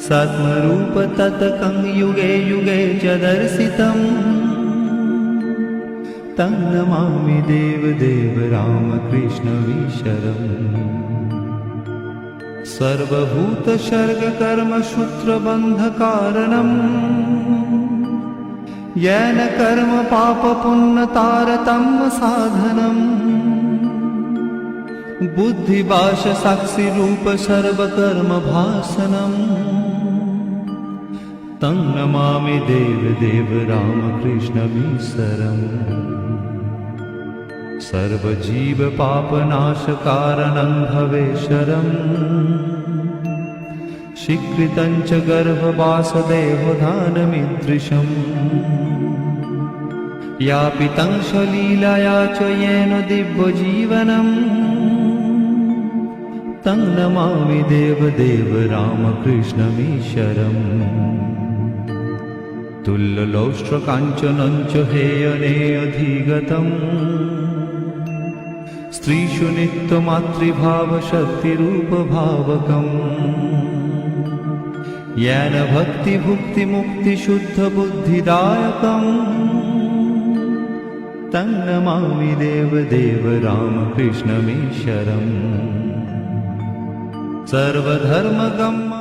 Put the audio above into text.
सत्मरूप ततकं युगे युगे च दर्शितम् तं नमामि देवदेव रामकृष्णमीश्वरम् सर्वभूतसर्गकर्मसूत्रबन्धकारणम् येन कर्म पापपुण्यतारतम्य साधनम् बुद्धिभाष साक्षिरूप सर्वकर्मभासनम् तं नमामि देवदेव रामकृष्णमीश्वरम् सर्वजीवपापनाशकारणं भवेश्वरम् स्वीकृतं च गर्भवासदेवधानमीदृशम् यापितं स्वलीलया च येन दिव्यजीवनम् तं नमामि देवदेव रामकृष्णमीश्वरम् तुल्यलौष्ट्रकाञ्चनं च हेयनेऽधिगतम् स्त्रीषु नित्यमातृभावशक्तिरूपभावकम् येन भक्तिभुक्तिमुक्तिशुद्धबुद्धिदायकम् तं नमामि देवदेव रामकृष्णमीश्वरम् सर्वधर्मगम्य